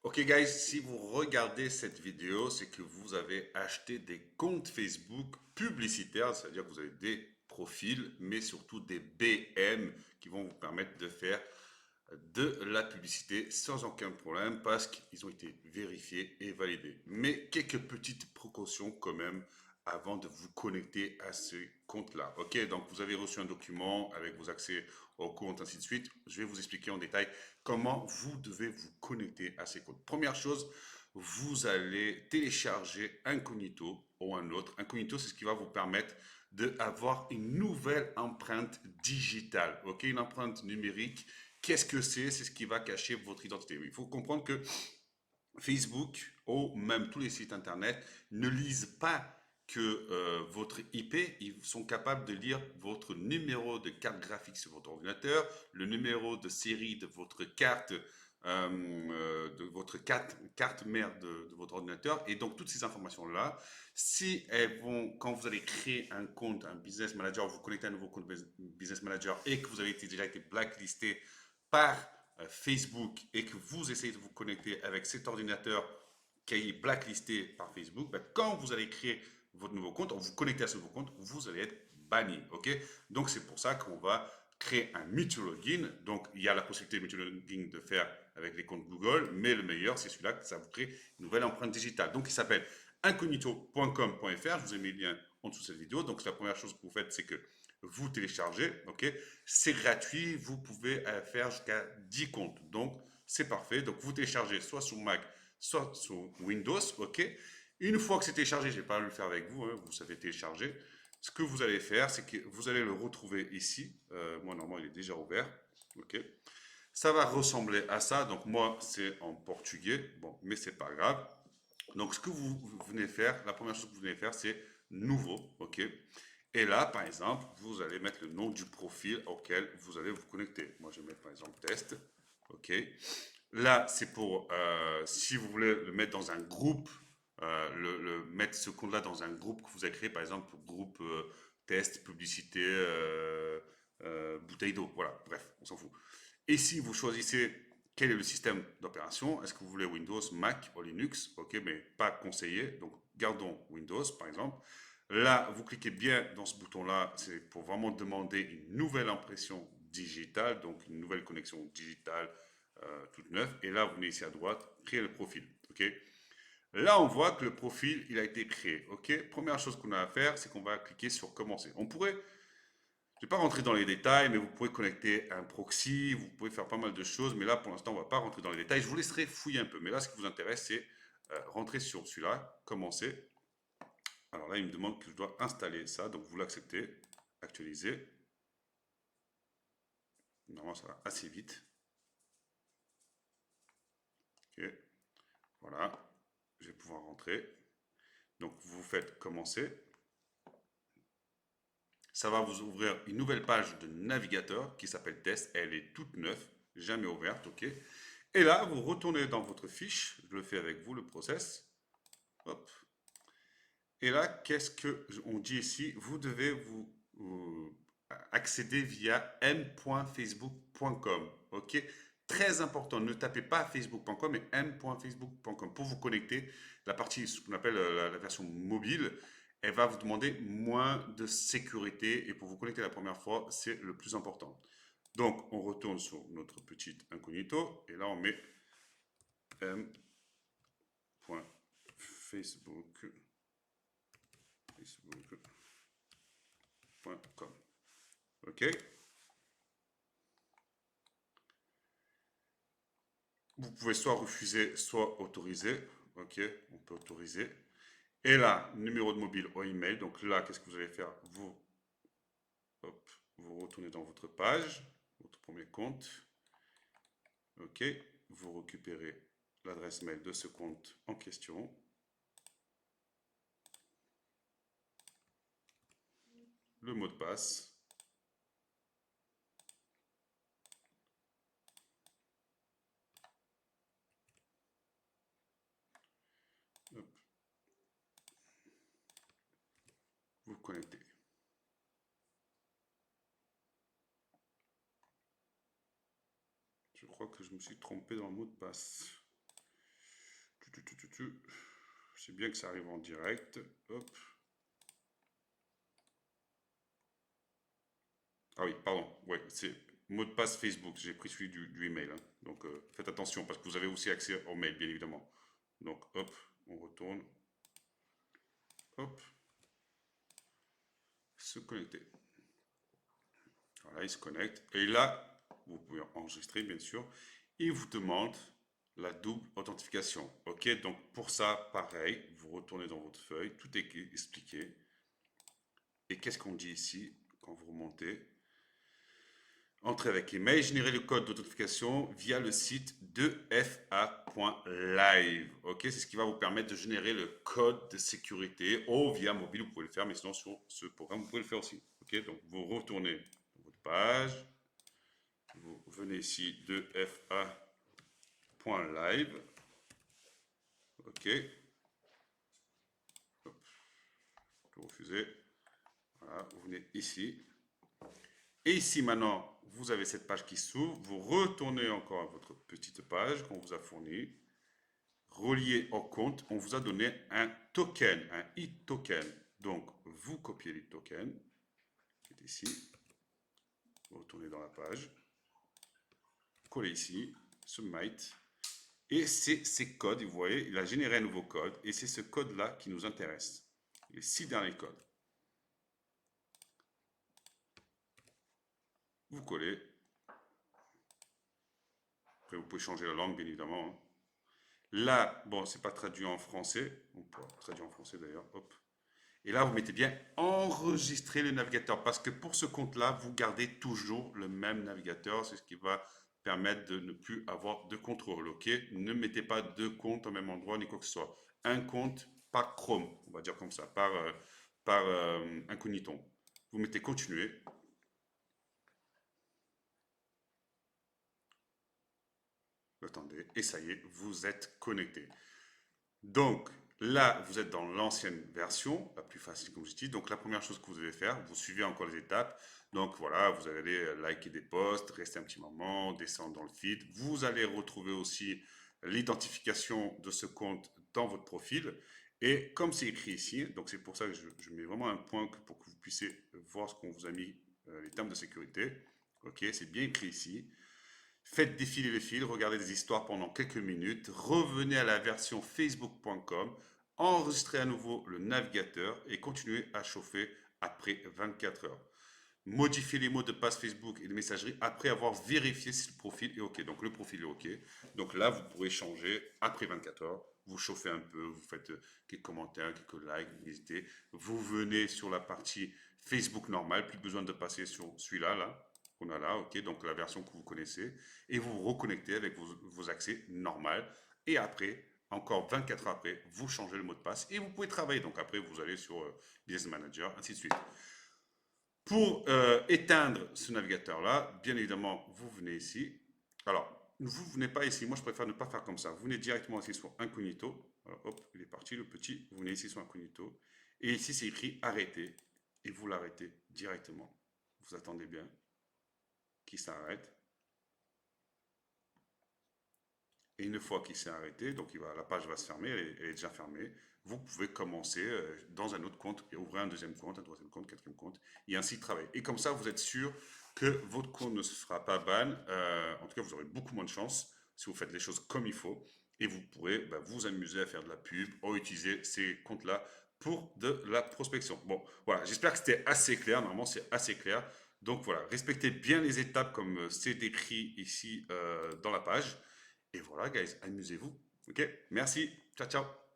Ok guys, si vous regardez cette vidéo, c'est que vous avez acheté des comptes Facebook publicitaires, c'est-à-dire que vous avez des profils, mais surtout des BM qui vont vous permettre de faire de la publicité sans aucun problème parce qu'ils ont été vérifiés et validés. Mais quelques petites précautions quand même avant de vous connecter à ce compte-là. Ok, donc vous avez reçu un document avec vos accès au compte, ainsi de suite. Je vais vous expliquer en détail comment vous devez vous connecter à ces comptes. Première chose, vous allez télécharger Incognito ou un autre. Incognito, c'est ce qui va vous permettre d'avoir une nouvelle empreinte digitale, ok, une empreinte numérique. Qu'est-ce que c'est? C'est ce qui va cacher votre identité. Il faut comprendre que Facebook ou même tous les sites internet ne lisent pas que votre IP, ils sont capables de lire votre numéro de carte graphique sur votre ordinateur, le numéro de série de votre carte, carte mère de votre ordinateur. Et donc, toutes ces informations-là, si elles vont, quand vous allez créer un compte, un business manager, vous connectez un nouveau compte business manager et que vous avez déjà été blacklisté par Facebook et que vous essayez de vous connecter avec cet ordinateur qui est blacklisté par Facebook, ben, quand vous allez créer votre nouveau compte, vous connectez à ce nouveau compte, vous allez être banni. Ok? Donc c'est pour ça qu'on va créer un mutual login. Donc il y a la possibilité de mutual login de faire avec les comptes Google, mais le meilleur c'est celui-là que ça vous crée une nouvelle empreinte digitale. Donc il s'appelle incognito.com.fr. Je vous ai mis le lien en dessous de cette vidéo. Donc la première chose que vous faites, c'est que vous téléchargez, ok? C'est gratuit, vous pouvez faire jusqu'à 10 comptes. Donc, c'est parfait. Donc, vous téléchargez soit sur Mac, soit sur Windows, ok? Une fois que c'est téléchargé, je ne vais pas le faire avec vous, hein, vous savez télécharger. Ce que vous allez faire, c'est que vous allez le retrouver ici. Moi, normalement, il est déjà ouvert, ok? Ça va ressembler à ça. Donc, moi, c'est en portugais. Bon, mais c'est pas grave. Donc, ce que vous venez faire, la première chose que vous venez faire, c'est nouveau, ok? Et là, par exemple, vous allez mettre le nom du profil auquel vous allez vous connecter. Moi, je vais mettre par exemple test, ok? Là, c'est pour si vous voulez le mettre dans un groupe, mettre ce compte-là dans un groupe que vous avez créé, par exemple, groupe test, publicité, bouteille d'eau. Voilà, bref, on s'en fout. Et si vous choisissez quel est le système d'opération, est-ce que vous voulez Windows, Mac ou Linux? Ok, mais pas conseillé. Donc, gardons Windows, par exemple. Là, vous cliquez bien dans ce bouton-là, c'est pour vraiment demander une nouvelle impression digitale, donc une nouvelle connexion digitale toute neuve. Et là, vous venez ici à droite, créer le profil. Ok. Là, on voit que le profil, il a été créé. Ok. Première chose qu'on a à faire, c'est qu'on va cliquer sur commencer. On pourrait, je ne vais pas rentrer dans les détails, mais vous pouvez connecter un proxy, vous pouvez faire pas mal de choses, mais là, pour l'instant, on ne va pas rentrer dans les détails. Je vous laisserai fouiller un peu. Mais là, ce qui vous intéresse, c'est rentrer sur celui-là, commencer. Alors là, il me demande que je dois installer ça, donc vous l'acceptez, actualiser. Normalement, ça va assez vite. Ok, voilà, je vais pouvoir rentrer. Donc vous faites commencer. Ça va vous ouvrir une nouvelle page de navigateur qui s'appelle test. Elle est toute neuve, jamais ouverte, ok. Et là, vous retournez dans votre fiche. Je le fais avec vous, le process. Hop. Et là, qu'est-ce que on dit ici? Vous devez vous accéder via m.facebook.com. Ok? Très important, ne tapez pas facebook.com mais m.facebook.com pour vous connecter. La partie, ce qu'on appelle la version mobile, elle va vous demander moins de sécurité et pour vous connecter la première fois, c'est le plus important. Donc, on retourne sur notre petit incognito et là, on met m.facebook.com. OK? Vous pouvez soit refuser, soit autoriser. OK? On peut autoriser. Et là, numéro de mobile ou email. Donc là, qu'est-ce que vous allez faire? Hop, vous retournez dans votre page, votre premier compte. OK? Vous récupérez l'adresse mail de ce compte en question. Le mot de passe. Hop, vous connectez. Je crois que je me suis trompé dans le mot de passe. C'est bien que ça arrive en direct. Hop. Ah oui, pardon. Ouais, c'est mot de passe Facebook. J'ai pris celui du email, hein. Donc faites attention parce que vous avez aussi accès au mail, bien évidemment. Donc hop, on retourne. Hop, se connecter. Voilà, il se connecte. Et là, vous pouvez enregistrer, bien sûr. Il vous demande la double authentification. OK, donc pour ça, pareil, vous retournez dans votre feuille. Tout est expliqué. Et qu'est-ce qu'on dit ici quand vous remontez? Entrez avec email, générez le code d'authentification via le site 2fa.live. Ok, c'est ce qui va vous permettre de générer le code de sécurité ou via mobile, vous pouvez le faire, mais sinon sur ce programme, vous pouvez le faire aussi. Ok, donc vous retournez dans votre page, vous venez ici 2fa.live. Ok, hop, tout refuser. Voilà, vous venez ici. Et ici maintenant, vous avez cette page qui s'ouvre. Vous retournez encore à votre petite page qu'on vous a fournie. Relié au compte, on vous a donné un token, un e-token. Donc, vous copiez l'e-token, qui est ici. Vous retournez dans la page. Collez ici, submit. Et c'est ces codes, vous voyez, il a généré un nouveau code. Et c'est ce code-là qui nous intéresse. Les 6 derniers codes. Vous collez. Après, vous pouvez changer la langue, bien évidemment, hein. Là, bon, c'est pas traduit en français. On peut traduire en français d'ailleurs. Hop. Et là, vous mettez bien enregistrer le navigateur parce que pour ce compte-là, vous gardez toujours le même navigateur. C'est ce qui va permettre de ne plus avoir de contrôle. Ok, ne mettez pas deux comptes au même endroit ni quoi que ce soit. Un compte par Chrome, on va dire comme ça, par incognito. Vous mettez continuer. Attendez, et ça y est, vous êtes connecté. Donc là, vous êtes dans l'ancienne version, la plus facile comme je dis. Donc la première chose que vous devez faire, vous suivez encore les étapes. Donc voilà, vous allez liker des posts, rester un petit moment, descendre dans le feed. Vous allez retrouver aussi l'identification de ce compte dans votre profil. Et comme c'est écrit ici, donc c'est pour ça que je mets vraiment un point pour que vous puissiez voir ce qu'on vous a mis, les termes de sécurité. Ok, c'est bien écrit ici. Faites défiler le fil, regardez des histoires pendant quelques minutes, revenez à la version facebook.com, enregistrez à nouveau le navigateur et continuez à chauffer après 24 heures. Modifiez les mots de passe Facebook et de messagerie après avoir vérifié si le profil est OK. Donc le profil est OK. Donc là, vous pourrez changer après 24 heures. Vous chauffez un peu, vous faites quelques commentaires, quelques likes, n'hésitez. Vous venez sur la partie Facebook normale, plus besoin de passer sur celui-là, là qu'on a là, ok, donc la version que vous connaissez, et vous vous reconnectez avec vos accès normaux, et après, encore 24 heures après, vous changez le mot de passe, et vous pouvez travailler, donc après, vous allez sur Business Manager, ainsi de suite. Pour éteindre ce navigateur-là, bien évidemment, vous venez ici, alors, vous venez pas ici, moi je préfère ne pas faire comme ça, vous venez directement ici sur Incognito, alors, hop, il est parti le petit, vous venez ici sur Incognito, et ici c'est écrit arrêter, et vous l'arrêtez directement, vous attendez bien, qui s'arrête. Et une fois qu'il s'est arrêté, donc la page va se fermer, elle est déjà fermée. Vous pouvez commencer dans un autre compte et ouvrir un deuxième compte, un troisième compte, quatrième compte, et ainsi travailler. Et comme ça, vous êtes sûr que votre compte ne se fera pas ban. En tout cas, vous aurez beaucoup moins de chance si vous faites les choses comme il faut. Et vous pourrez vous amuser à faire de la pub ou utiliser ces comptes-là pour de la prospection. Bon, voilà, j'espère que c'était assez clair. Normalement, c'est assez clair. Donc voilà, respectez bien les étapes comme c'est décrit ici dans la page. Et voilà, guys, amusez-vous. Ok, merci. Ciao, ciao.